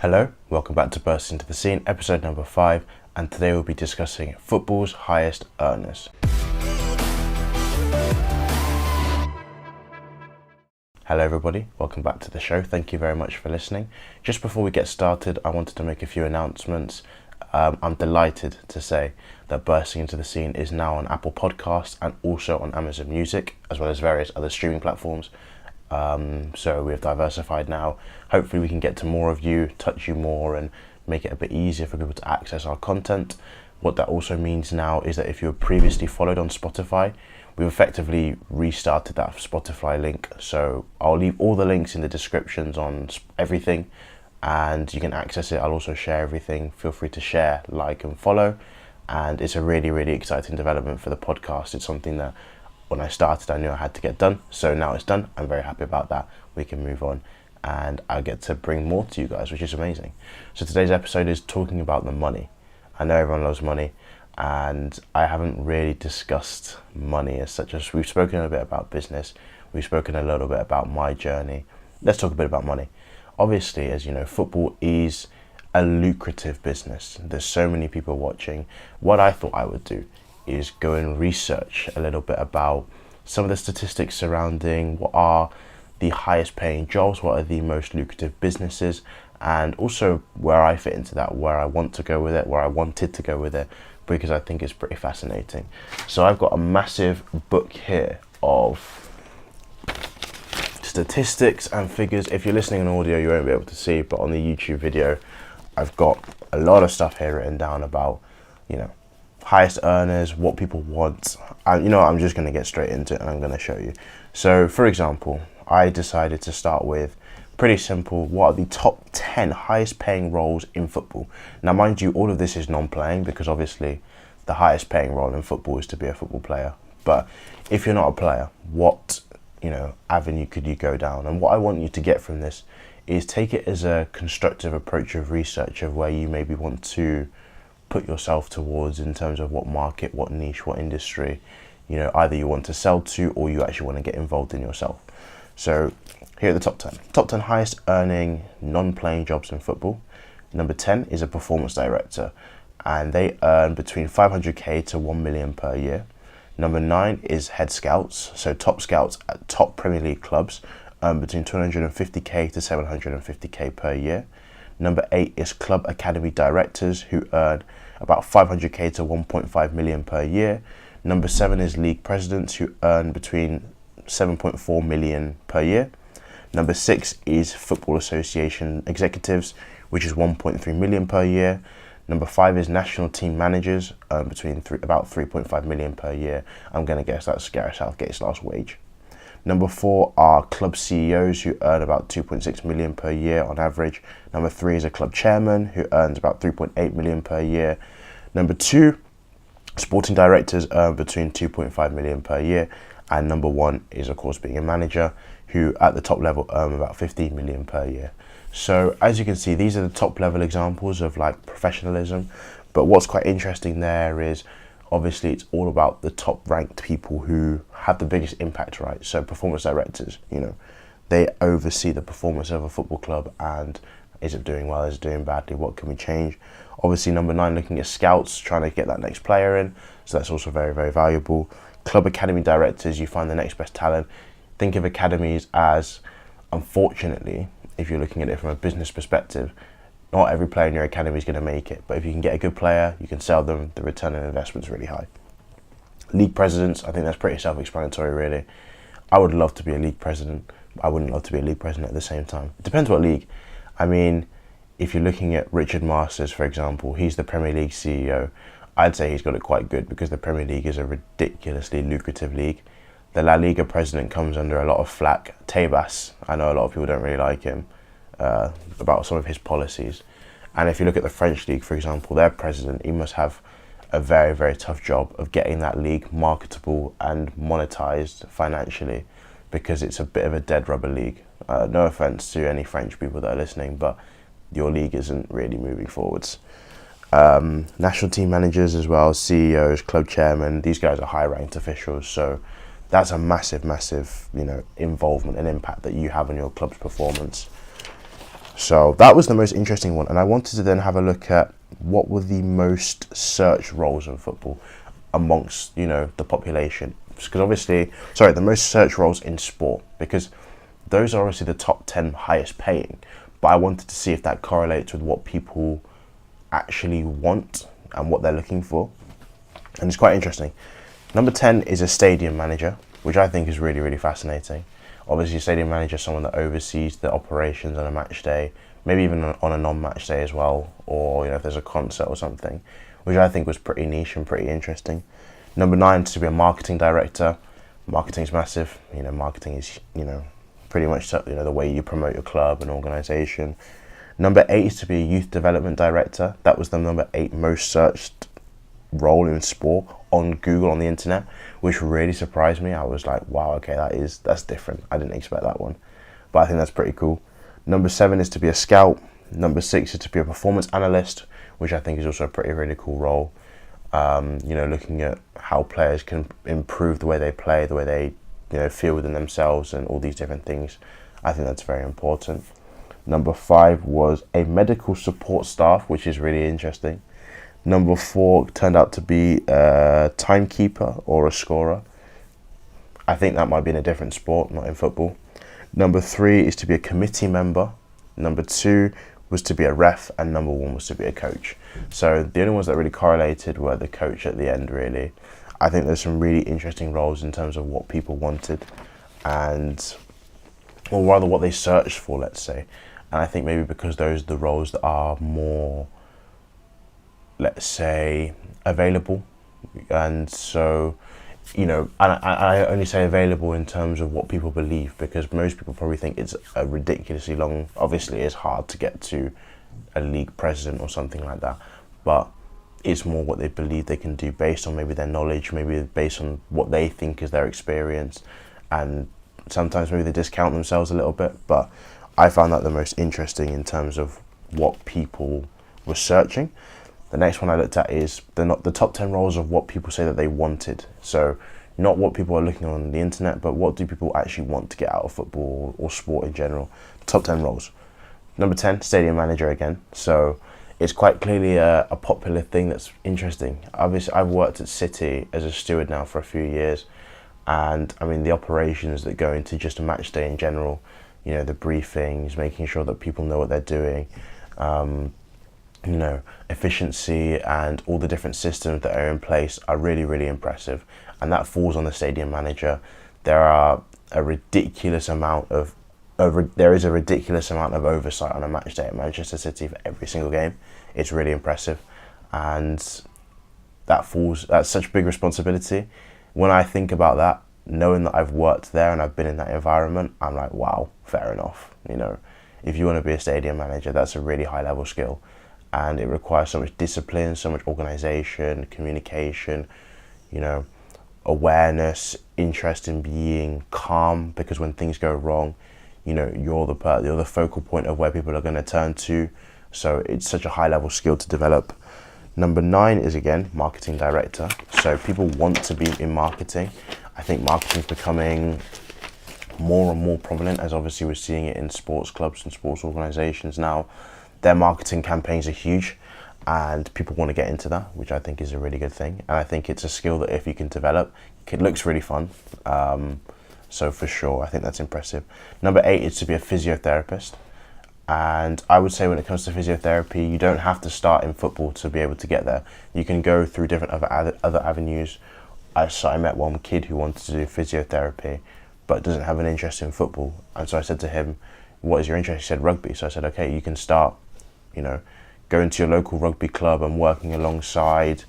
Hello, welcome back to Burst Into the Scene, episode number 5, and today we'll be discussing football's highest earners. Hello everybody, welcome back to the show. Thank you very much for listening. Just before we get started, I wanted to make a few announcements. I'm delighted to say that Bursting Into the Scene is now on Apple Podcasts and also on Amazon Music, as well as various other streaming platforms. So we've diversified now. Hopefully we can get to more of you, touch you more, and make it a bit easier for people to access our content. What that also means now is that if you were previously followed on Spotify, we've effectively restarted that Spotify link. So I'll leave all the links in the descriptions on everything, and you can access it. I'll also share everything. Feel free to share, like, and follow. And it's a really, really exciting development for the podcast. It's something that when I started, I knew I had to get done. So now it's done. I'm very happy about that. We can move on and I get to bring more to you guys, which is amazing. So today's episode is talking about the money. I know everyone loves money, and I haven't really discussed money as such. As we've spoken a bit about business. We've spoken a little bit about my journey. Let's talk a bit about money. Obviously, as you know, football is a lucrative business. There's so many people watching. What I thought I would do is go and research a little bit about some of the statistics surrounding what are the highest paying jobs, what are the most lucrative businesses, and also where I fit into that, where I want to go with it, where I wanted to go with it, because I think it's pretty fascinating. So I've got a massive book here of statistics and figures. If you're listening on audio, you won't be able to see, but on the YouTube video, I've got a lot of stuff here written down about, highest earners, what people want. And I'm just going to get straight into it and I'm going to show you. So for example, I decided to start with pretty simple. What are the top 10 highest paying roles in football? Now, mind you, all of this is non-playing, because obviously the highest paying role in football is to be a football player. But if you're not a player, what avenue could you go down? And what I want you to get from this is take it as a constructive approach of research of where you maybe want to put yourself towards in terms of what market, what niche, what industry, either you want to sell to or you actually want to get involved in yourself. So here are the top 10. Top 10 highest earning non-playing jobs in football. Number 10 is a performance director, and they earn between 500k to 1 million per year. Number 9 is head scouts, so top scouts at top Premier League clubs earn between 250k to 750k per year. Number 8 is club academy directors, who earn about 500k to 1.5 million per year. Number 7 is league presidents, who earn between 7.4 million per year. Number 6 is football association executives, which is 1.3 million per year. Number 5 is national team managers, between about 3.5 million per year. I'm going to guess that's Gareth Southgate's last wage. Number 4 are club CEOs, who earn about 2.6 million per year on average. Number 3 is a club chairman, who earns about 3.8 million per year. Number 2, sporting directors earn between 2.5 million per year. And number 1 is, of course, being a manager, who at the top level earn about 15 million per year. So as you can see, these are the top level examples of professionalism. But what's quite interesting there is, obviously, it's all about the top ranked people who have the biggest impact, right? So performance directors, they oversee the performance of a football club, and is it doing well, is it doing badly, what can we change? Obviously, number 9, looking at scouts, trying to get that next player in. So that's also very, very valuable. Club academy directors, you find the next best talent. Think of academies as, unfortunately, if you're looking at it from a business perspective, not every player in your academy is going to make it, but if you can get a good player, you can sell them, the return on investment is really high. League presidents, I think that's pretty self-explanatory, really. I would love to be a league president. I wouldn't love to be a league president at the same time. It depends what league. I mean, if you're looking at Richard Masters, for example, he's the Premier League CEO. I'd say he's got it quite good, because the Premier League is a ridiculously lucrative league. The La Liga president comes under a lot of flack. Tebas, I know a lot of people don't really like him, about some of his policies. And if you look at the French league, for example, their president, he must have a very, very tough job of getting that league marketable and monetized financially, because it's a bit of a dead rubber league. No offense to any French people that are listening, but your league isn't really moving forwards. National team managers as well, CEOs, club chairmen, these guys are high ranked officials, so that's a massive, massive, involvement and impact that you have on your club's performance. So that was the most interesting one, and I wanted to then have a look at what were the most searched roles in football amongst, the population. Because obviously, the most searched roles in sport, because those are obviously the top 10 highest paying. But I wanted to see if that correlates with what people actually want and what they're looking for. And it's quite interesting. Number 10 is a stadium manager, which I think is really, really fascinating. Obviously, a stadium manager is someone that oversees the operations on a match day, maybe even on a non-match day as well, or if there's a concert or something, which I think was pretty niche and pretty interesting. Number 9 is to be a marketing director. Marketing's massive. Marketing is pretty much the way you promote your club and organisation. Number 8 is to be a youth development director. That was the number 8 most searched role in sport on Google, on the internet, which really surprised me. I was like, wow, okay, that's different. I didn't expect that one, but I think that's pretty cool. Number 7 is to be a scout. Number 6 is to be a performance analyst, which I think is also a pretty really cool role. Looking at how players can improve the way they play, the way they feel within themselves, and all these different things. I think that's very important. Number 5 was a medical support staff, which is really interesting. Number 4 turned out to be a timekeeper or a scorer. I think that might be in a different sport, not in football. Number 3 is to be a committee member. Number 2 was to be a ref, and number 1 was to be a coach. So the only ones that really correlated were the coach at the end, really. I think there's some really interesting roles in terms of what people wanted, or rather what they searched for, let's say. And I think maybe because those are the roles that are more, let's say, available. And so, and I only say available in terms of what people believe, because most people probably think it's a ridiculously long, obviously it's hard to get to a league president or something like that, but it's more what they believe they can do based on maybe their knowledge, maybe based on what they think is their experience, and sometimes maybe they discount themselves a little bit. But I found that the most interesting in terms of what people were searching. The next one I looked at is the top 10 roles of what people say that they wanted. So not what people are looking on the internet, but what do people actually want to get out of football or sport in general. Top 10 roles. Number 10, stadium manager again. So it's quite clearly a popular thing that's interesting. Obviously, I've worked at City as a steward now for a few years. And I mean, the operations that go into just a match day in general, the briefings, making sure that people know what they're doing, efficiency and all the different systems that are in place are really, really impressive. And that falls on the stadium manager. There is a ridiculous amount of oversight on a match day at Manchester City for every single game. It's really impressive. And that's such a big responsibility. When I think about that, knowing that I've worked there and I've been in that environment, I'm like, wow, fair enough. If you want to be a stadium manager, that's a really high level skill. And it requires so much discipline, so much organisation, communication, awareness, interest in being calm, because when things go wrong, you're the focal point of where people are going to turn to. So it's such a high level skill to develop. Number 9 is, again, marketing director. So people want to be in marketing. I think marketing is becoming more and more prominent, as obviously we're seeing it in sports clubs and sports organisations now. Their marketing campaigns are huge, and people want to get into that, which I think is a really good thing. And I think it's a skill that if you can develop, it looks really fun. So for sure, I think that's impressive. Number 8 is to be a physiotherapist. And I would say when it comes to physiotherapy, you don't have to start in football to be able to get there. You can go through different other avenues. I met one kid who wanted to do physiotherapy, but doesn't have an interest in football. And so I said to him, what is your interest? He said rugby. So I said, okay, you can start, going to your local rugby club and working alongside,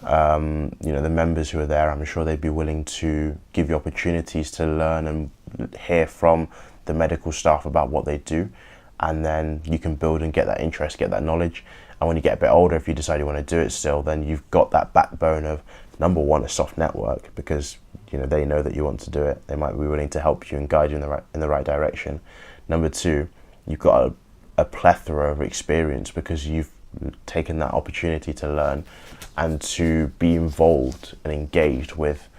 the members who are there. I'm sure they'd be willing to give you opportunities to learn and hear from the medical staff about what they do. And then you can build and get that interest, get that knowledge. And when you get a bit older, if you decide you want to do it still, then you've got that backbone of, number 1, a soft network, because they know that you want to do it. They might be willing to help you and guide you in the right direction. Number 2, you've got a plethora of experience, because you've taken that opportunity to learn and to be involved and engaged with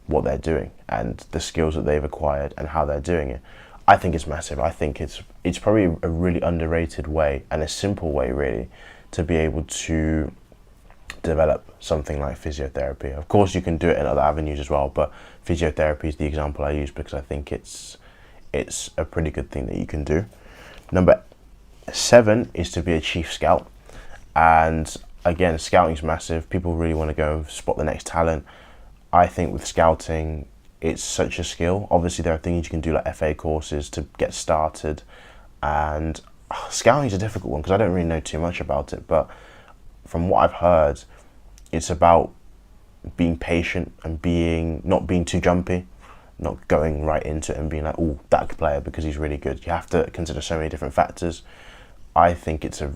what they're doing and the skills that they've acquired and how they're doing it. I think it's massive. I think it's it's probably a really underrated way and a simple way really to be able to develop something like physiotherapy. Of course you can do it in other avenues as well, but physiotherapy is the example I use because I think it's a pretty good thing that you can do. Number 7 is to be a chief scout. And again, scouting is massive. People really want to go and spot the next talent. I think with scouting, it's such a skill. Obviously there are things you can do like FA courses to get started, and scouting is a difficult one because I don't really know too much about it, but from what I've heard, it's about being patient and not being too jumpy, not going right into it and being like, oh, that player because he's really good. You have to consider so many different factors. I think it's a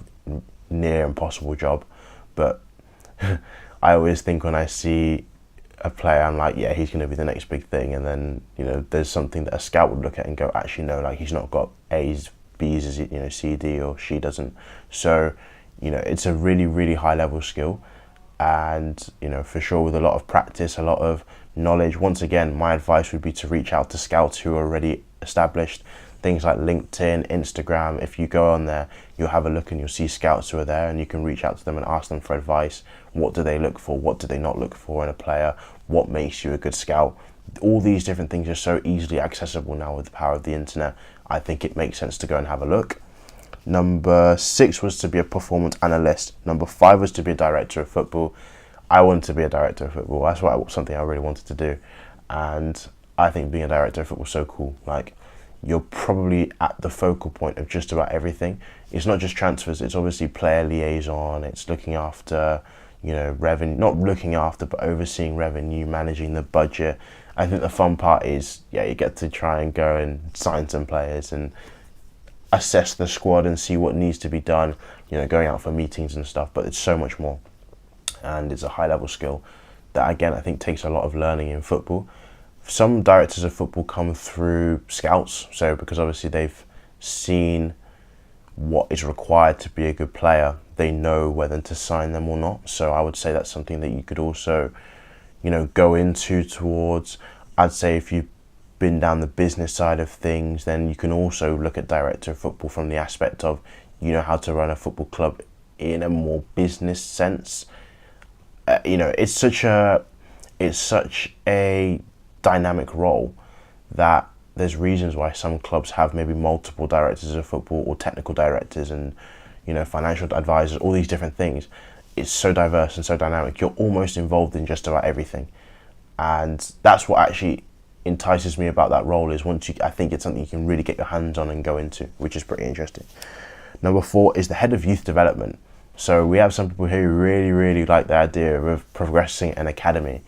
near impossible job, but I always think when I see a player, I'm like, yeah, he's going to be the next big thing, and then there's something that a scout would look at and go, actually no, like he's not got A's, B's, as C, D, or she doesn't. So it's a really, really high level skill, and for sure with a lot of practice, a lot of knowledge. Once again, my advice would be to reach out to scouts who are already established. Things like LinkedIn, Instagram, if you go on there, you'll have a look and you'll see scouts who are there, and you can reach out to them and ask them for advice. What do they look for? What do they not look for in a player? What makes you a good scout? All these different things are so easily accessible now with the power of the internet. I think it makes sense to go and have a look. Number 6 was to be a performance analyst. Number 5 was to be a director of football. I wanted to be a director of football. That's something I really wanted to do. And I think being a director of football is so cool. Like, you're probably at the focal point of just about everything. It's not just transfers, it's obviously player liaison, it's looking after, revenue, not looking after, but overseeing revenue, managing the budget. I think the fun part is, you get to try and go and sign some players and assess the squad and see what needs to be done, going out for meetings and stuff, but it's so much more. And it's a high level skill that, again, I think takes a lot of learning in football. Some directors of football come through scouts, so because obviously they've seen what is required to be a good player, they know whether to sign them or not. So I would say that's something that you could also, go into towards. I'd say if you've been down the business side of things, then you can also look at director of football from the aspect of, how to run a football club in a more business sense. It's such a dynamic role that there's reasons why some clubs have maybe multiple directors of football or technical directors and financial advisors, all these different things. It's so diverse and so dynamic. You're almost involved in just about everything, and that's what actually entices me about that role. Is I think it's something you can really get your hands on and go into, which is pretty interesting. Number 4 is the head of youth development. So we have some people who really, really like the idea of progressing an academy,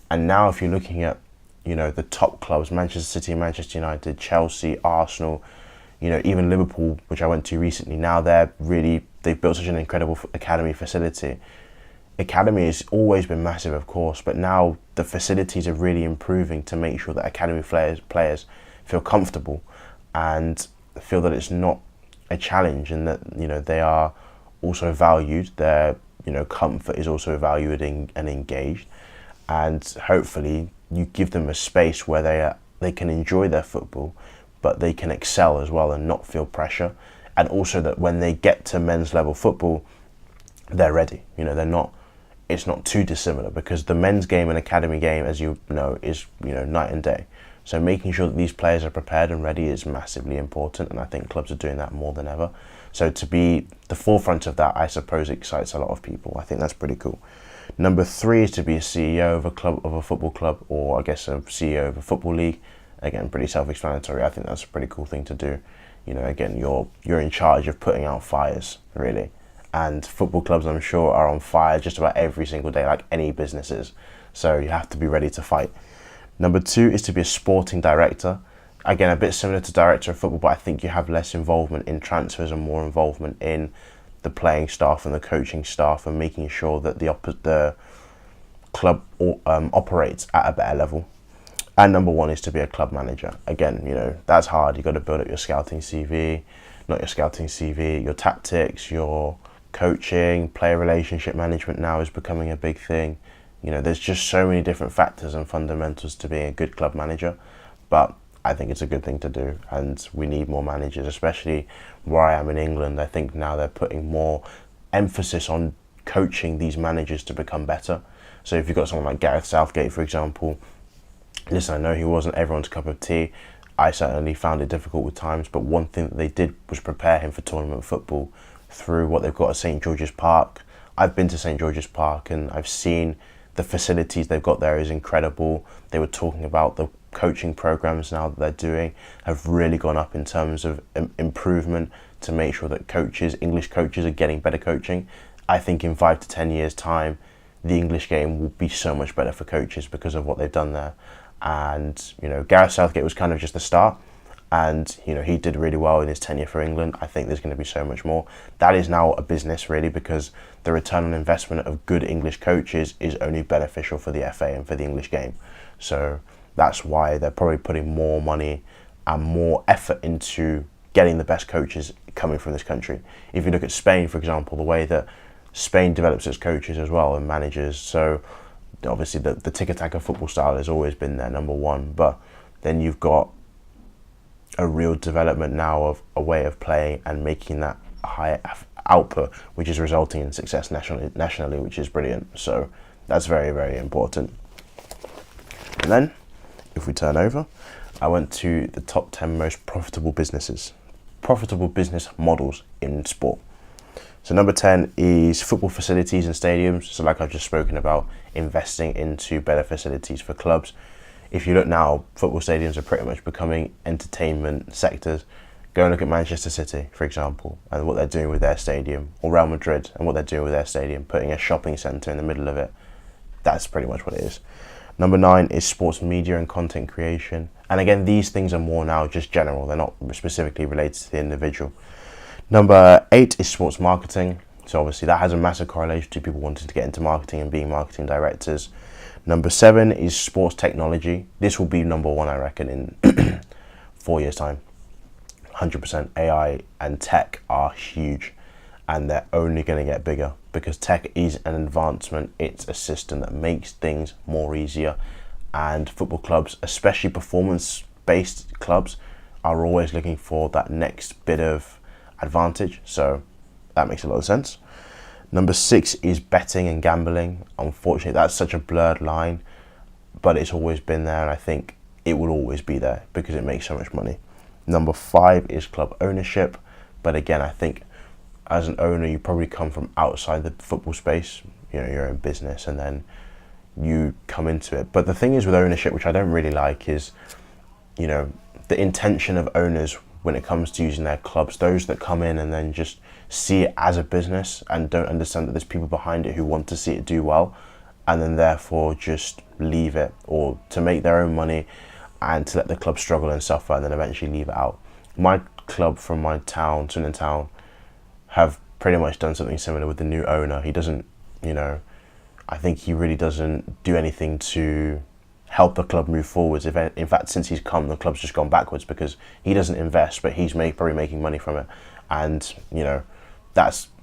and now if you're looking at the top clubs, Manchester City, Manchester United, Chelsea, Arsenal, even Liverpool, which I went to recently, now they've built such an incredible academy facility. Academy has always been massive, of course, but now the facilities are really improving to make sure that academy players feel comfortable and feel that it's not a challenge, and that they are also valued. Their comfort is also valued and engaged, and hopefully you give them a space where they can enjoy their football, but they can excel as well and not feel pressure. And also that when they get to men's level football, they're ready. It's not too dissimilar, because the men's game and academy game, as you know, is night and day. So making sure that these players are prepared and ready is massively important, and I think clubs are doing that more than ever. So to be the forefront of that, I suppose, excites a lot of people. I think that's pretty cool. Number 3 is to be a CEO of a football club, or I guess a CEO of a football league. Again, pretty self-explanatory. I think that's a pretty cool thing to do. Again, you're in charge of putting out fires, really. And football clubs, I'm sure, are on fire just about every single day, like any businesses. So you have to be ready to fight. Number 2 is to be a sporting director. Again, a bit similar to director of football, but I think you have less involvement in transfers and more involvement in the playing staff and the coaching staff, and making sure that the club operates at a better level. And number 1 is to be a club manager. Again, that's hard. You've got to build up your scouting CV, your tactics, your coaching, player relationship management now is becoming a big thing. There's just so many different factors and fundamentals to being a good club manager. But I think it's a good thing to do, and we need more managers, especially where I am in England. I think now they're putting more emphasis on coaching these managers to become better. So if you've got someone like Gareth Southgate, for example, listen, I know he wasn't everyone's cup of tea. I certainly found it difficult with times, but one thing that they did was prepare him for tournament football through what they've got at St George's Park. I've been to St George's Park and I've seen the facilities they've got there is incredible. They were talking about the coaching programs now that they're doing have really gone up in terms of improvement to make sure that coaches, English coaches, are getting better coaching. I think in 5 to 10 years' time, the English game will be so much better for coaches because of what they've done there. And, you know, Gareth Southgate was kind of just the start. And, you know, he did really well in his tenure for England. I think there's going to be so much more. That is now a business, really, because the return on investment of good English coaches is only beneficial for the FA and for the English game. So that's why they're probably putting more money and more effort into getting the best coaches coming from this country. If you look at Spain, for example, the way that Spain develops its coaches as well and managers. So obviously the tiki-taka football style has always been their number one, but then you've got a real development now of a way of playing and making that higher output, which is resulting in success nationally, which is brilliant. So that's very, very important. And then if we turn over, I went to the top 10 most profitable business models in sport. So number 10 is football facilities and stadiums. So like I've just spoken about, investing into better facilities for clubs. If you look now, football stadiums are pretty much becoming entertainment sectors. Go and look at Manchester City, for example, and what they're doing with their stadium, or Real Madrid and what they're doing with their stadium, putting a shopping centre in the middle of it. That's pretty much what it is. Number 9 is sports media and content creation. And again, these things are more now just general. They're not specifically related to the individual. Number 8 is sports marketing. So obviously that has a massive correlation to people wanting to get into marketing and being marketing directors. Number 7 is sports technology. This will be number 1, I reckon, in 4 years' time. 100%. AI and tech are huge, and they're only going to get bigger because tech is an advancement. It's a system that makes things more easier, and football clubs, especially performance-based clubs, are always looking for that next bit of advantage. So that makes a lot of sense. Number 6 is betting and gambling. Unfortunately, that's such a blurred line, but it's always been there, and I think it will always be there because it makes so much money. Number 5 is club ownership, but again, I think as an owner, you probably come from outside the football space, you know, your own business, and then you come into it. But the thing is with ownership, which I don't really like, is, you know, the intention of owners when it comes to using their clubs, those that come in and then just see it as a business and don't understand that there's people behind it who want to see it do well, and then therefore just leave it, or to make their own money and to let the club struggle and suffer and then eventually leave it out. My club from my town, Swindon Town, have pretty much done something similar with the new owner. He doesn't, you know, I think he really doesn't do anything to help the club move forwards. In fact, since he's come, the club's just gone backwards because he doesn't invest, but he's probably making money from it. And, you know,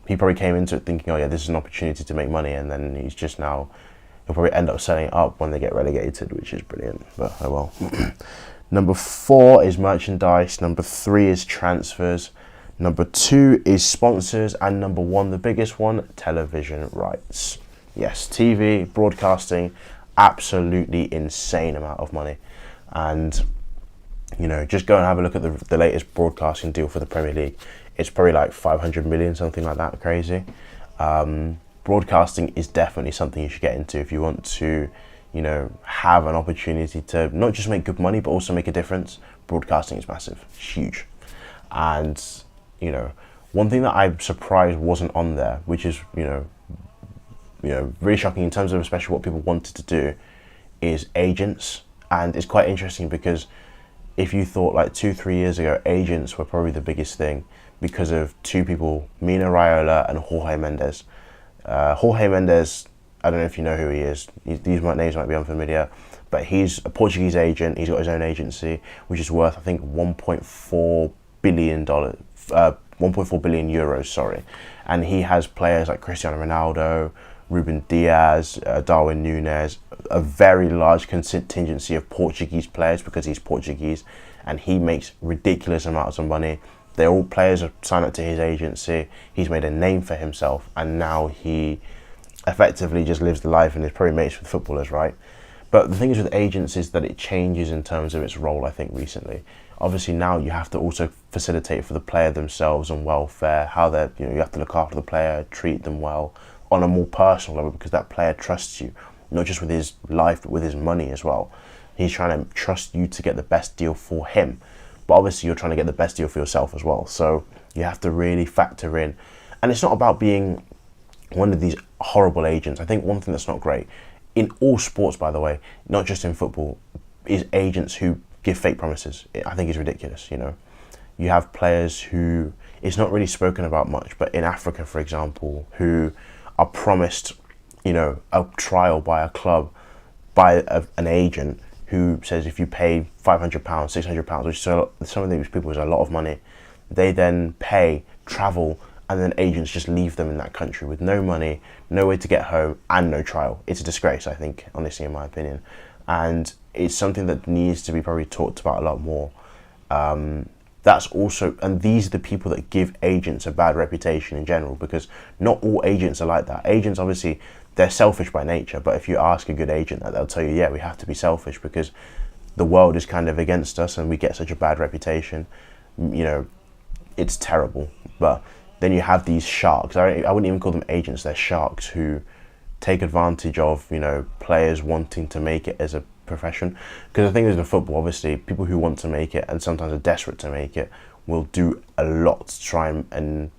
he probably came into it thinking, oh yeah, this is an opportunity to make money, and then he's just now, he'll probably end up selling it up when they get relegated, which is brilliant, but oh well. Number 4 is merchandise. Number 3 is transfers. Number 2 is sponsors. And number 1, the biggest one, television rights. Yes, TV, broadcasting, absolutely insane amount of money. And, you know, just go and have a look at the latest broadcasting deal for the Premier League. It's probably like 500 million, something like that, crazy. Broadcasting is definitely something you should get into if you want to, you know, have an opportunity to not just make good money, but also make a difference. Broadcasting is massive, it's huge. And, you know, one thing that I'm surprised wasn't on there, which is, you know, really shocking in terms of especially what people wanted to do, is agents. And it's quite interesting because if you thought like 2-3 years ago, agents were probably the biggest thing because of 2 people, Mina Raiola and Jorge Mendes. Jorge Mendes, I don't know if you know who he is. These names might be unfamiliar, but he's a Portuguese agent. He's got his own agency, which is worth, I think, $1.4 billion, 1.4 billion euros, sorry. And he has players like Cristiano Ronaldo, Ruben Diaz, Darwin Núñez, a very large contingency of Portuguese players because he's Portuguese. and he makes ridiculous amounts of money. They're all players are signed up to his agency. He's made a name for himself, and now he effectively just lives the life and is probably mates with footballers, right? But the thing is with agents is that it changes in terms of its role, I think, recently. Obviously now you have to also facilitate for the player themselves and welfare, how they're, you have to look after the player, treat them well on a more personal level, because that player trusts you, not just with his life, but with his money as well. He's trying to trust you to get the best deal for him. But obviously you're trying to get the best deal for yourself as well. So you have to really factor in. And it's not about being one of these horrible agents. I think one thing that's not great, in all sports, by the way, not just in football, is agents who give fake promises. I think it's ridiculous, You have players who, it's not really spoken about much, but in Africa, for example, who are promised, a trial by a club, by an agent who says if you pay £500, £600, which some of these people is a lot of money, they then pay, travel, and then agents just leave them in that country with no money, no way to get home, and no trial. It's a disgrace, I think, honestly, in my opinion. And it's something that needs to be probably talked about a lot more. That's also, and these are the people that give agents a bad reputation in general, because not all agents are like that. Agents, obviously, they're selfish by nature, but if you ask a good agent, they'll tell you, yeah, we have to be selfish because the world is kind of against us and we get such a bad reputation. It's terrible. But then you have these sharks. I wouldn't even call them agents, they're sharks who take advantage of, players wanting to make it as a profession. Because the thing is with football, obviously, people who want to make it and sometimes are desperate to make it will do a lot to try and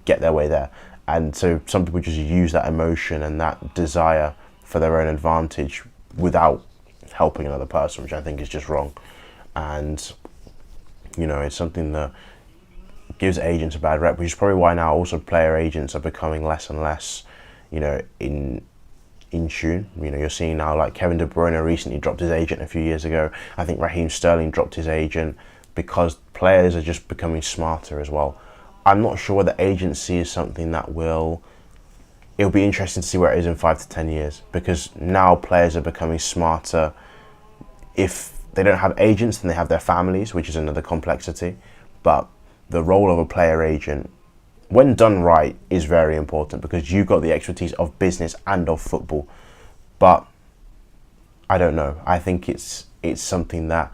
get their way there. And so some people just use that emotion and that desire for their own advantage without helping another person, which I think is just wrong. And, it's something that gives agents a bad rep, which is probably why now also player agents are becoming less and less, in tune. You're seeing now like Kevin De Bruyne recently dropped his agent a few years ago. I think Raheem Sterling dropped his agent because players are just becoming smarter as well. I'm not sure whether agency is something that it'll be interesting to see where it is in 5 to 10 years, because now players are becoming smarter. If they don't have agents, then they have their families, which is another complexity. But the role of a player agent, when done right, is very important because you've got the expertise of business and of football. But I don't know. I think it's something that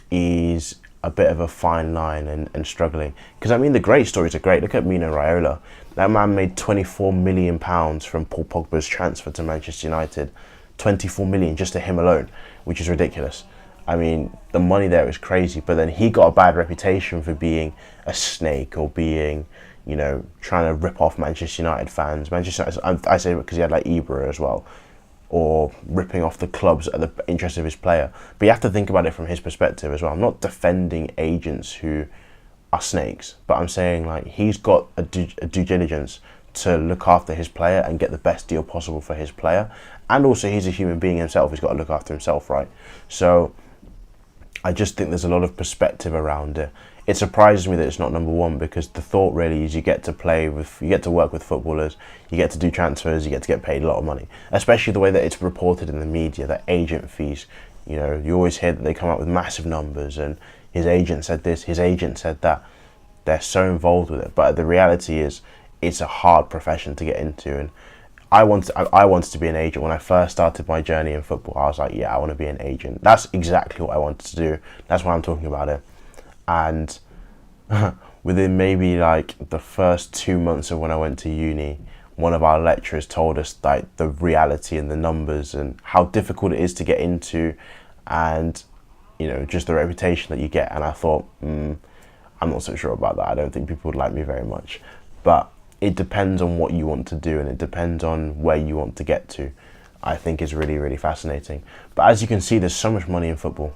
is a bit of a fine line and struggling. Because the great stories are great. Look at Mino Raiola. That man made £24 million from Paul Pogba's transfer to Manchester United. 24 million just to him alone, which is ridiculous. The money there is crazy, but then he got a bad reputation for being a snake or being, trying to rip off Manchester United fans. Manchester United, I say because he had like Ibra as well, or ripping off the clubs at the interest of his player. But you have to think about it from his perspective as well. I'm not defending agents who are snakes, but I'm saying like he's got a due diligence to look after his player and get the best deal possible for his player. And also he's a human being himself. He's got to look after himself, right? So I just think there's a lot of perspective around it. It surprises me that it's not number one, because the thought really is you get to work with footballers, you get to do transfers, you get paid a lot of money. Especially the way that it's reported in the media, that agent fees. You always hear that they come up with massive numbers and his agent said this, his agent said that. They're so involved with it. But the reality is it's a hard profession to get into. And I wanted to be an agent when I first started my journey in football. I was like, yeah, I want to be an agent. That's exactly what I wanted to do. That's why I'm talking about it. And within maybe like the first 2 months of when I went to uni, one of our lecturers told us like the reality and the numbers and how difficult it is to get into, and just the reputation that you get. And I thought, I'm not so sure about that. I don't think people would like me very much. But it depends on what you want to do, and it depends on where you want to get to. I think is really, really fascinating. But as you can see, there's so much money in football.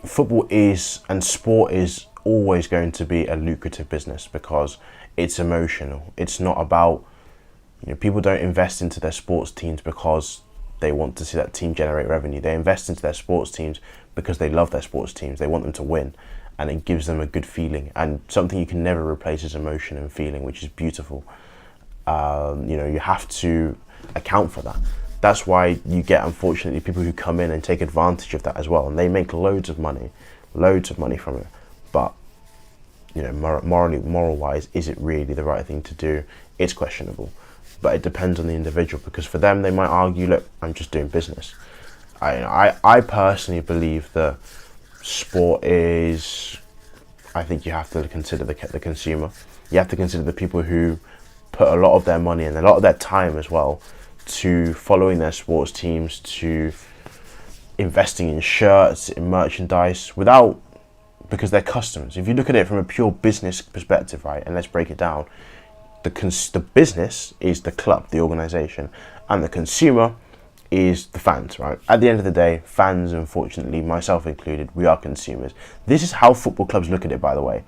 Football is, and sport is always going to be a lucrative business because it's emotional. It's not about, people don't invest into their sports teams because they want to see that team generate revenue. They invest into their sports teams because they love their sports teams. They want them to win, and it gives them a good feeling. And something you can never replace is emotion and feeling, which is beautiful. You have to account for that. That's why you get, unfortunately, people who come in and take advantage of that as well, and they make loads of money from it. But moral wise, is it really the right thing to do? It's questionable, but it depends on the individual, because for them, they might argue, look, I'm just doing business. I personally believe that sport is, I think you have to consider the consumer. You have to consider the people who put a lot of their money and a lot of their time as well to following their sports teams, to investing in shirts, in merchandise, because they're customers. If you look at it from a pure business perspective, right, and let's break it down, the business is the club, the organization, and the consumer is the fans, right? At the end of the day, fans, unfortunately, myself included, we are consumers. This is how football clubs look at it, by the way.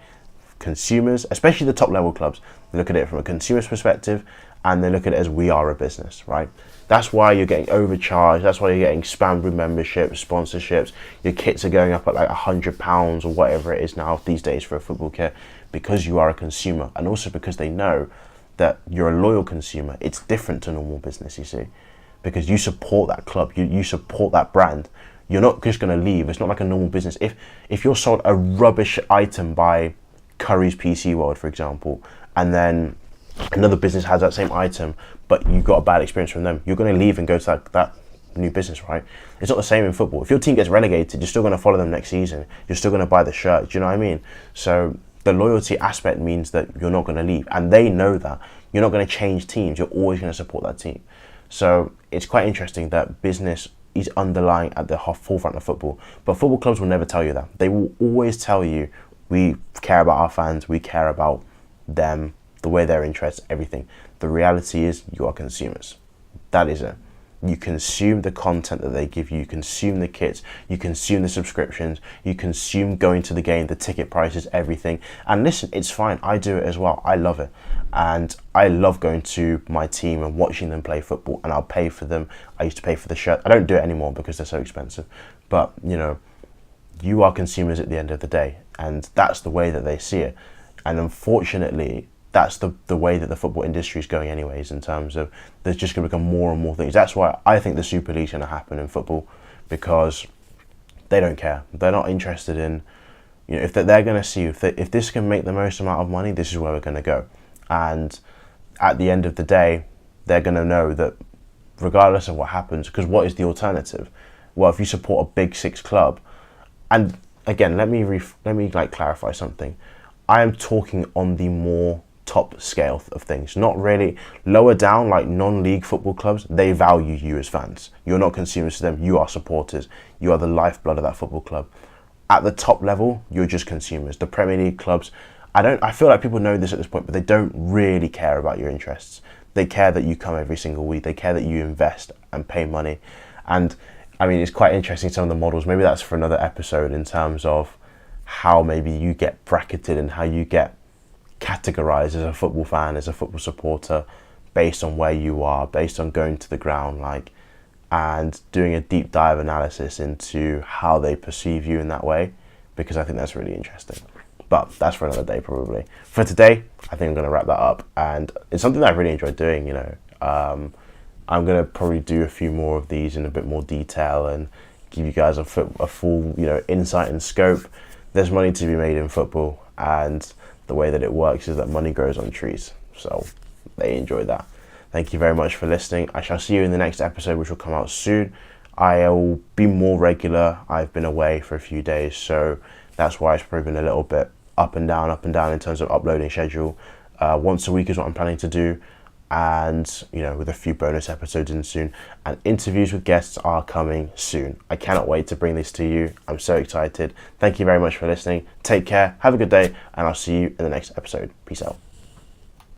Consumers, especially the top level clubs, they look at it from a consumer's perspective, and they look at it as we are a business, right? That's why you're getting overcharged. That's why you're getting spammed with memberships, sponsorships. Your kits are going up at like £100 or whatever it is now these days for a football kit, because you are a consumer, and also because they know that you're a loyal consumer. It's different to normal business, you see, because you support that club, you support that brand. You're not just going to leave. It's not like a normal business. If you're sold a rubbish item by Curry's PC World, for example, and then another business has that same item, but you got a bad experience from them, you're going to leave and go to that new business, right? It's not the same in football. If your team gets relegated, you're still going to follow them next season. You're still going to buy the shirt. Do you know what I mean? So the loyalty aspect means that you're not going to leave, and they know that. You're not going to change teams. You're always going to support that team. So it's quite interesting that business is underlying at the forefront of football, but football clubs will never tell you that. They will always tell you, we care about our fans, we care about them, the way their interests, everything. The reality is you are consumers. That is it. You consume the content that they give you, you consume the kits, you consume the subscriptions, you consume going to the game, the ticket prices, everything. And listen, it's fine. I do it as well. I love it. And I love going to my team and watching them play football, and I'll pay for them. I used to pay for the shirt. I don't do it anymore because they're so expensive. But, you are consumers at the end of the day, and that's the way that they see it. And unfortunately, that's the way that the football industry is going anyways, in terms of there's just going to become more and more things. That's why I think the Super League is going to happen in football, because they don't care. They're not interested in, if they're going to see if this can make the most amount of money, this is where we're going to go. And at the end of the day, they're going to know that regardless of what happens, because what is the alternative? Well, if you support a big six club, and again, let me clarify something. I am talking on the more top scale of things, not really lower down, like non-league football clubs. They value you as fans. You're not consumers to them. You are supporters. You are the lifeblood of that football club. At the top level, you're just consumers. The Premier League clubs, I feel like people know this at this point, but they don't really care about your interests. They care that you come every single week. They care that you invest and pay money. And I mean, it's quite interesting, some of the models. Maybe that's for another episode, in terms of how maybe you get bracketed and how you get categorized as a football fan, as a football supporter, based on where you are, based on going to the ground, and doing a deep dive analysis into how they perceive you in that way, because I think that's really interesting. But that's for another day, probably. For today, I think I'm going to wrap that up, and it's something that I really enjoyed doing. I'm going to probably do a few more of these in a bit more detail and give you guys a full insight and scope. There's money to be made in football, and the way that it works is that money grows on trees. So they enjoy that. Thank you very much for listening. I shall see you in the next episode, which will come out soon. I will be more regular. I've been away for a few days, so that's why it's probably been a little bit up and down in terms of uploading schedule. Once a week is what I'm planning to do, and with a few bonus episodes in soon, and interviews with guests are coming soon. I cannot wait to bring this to you. I'm so excited. Thank you very much for listening. Take care, have a good day, and I'll see you in the next episode. Peace out.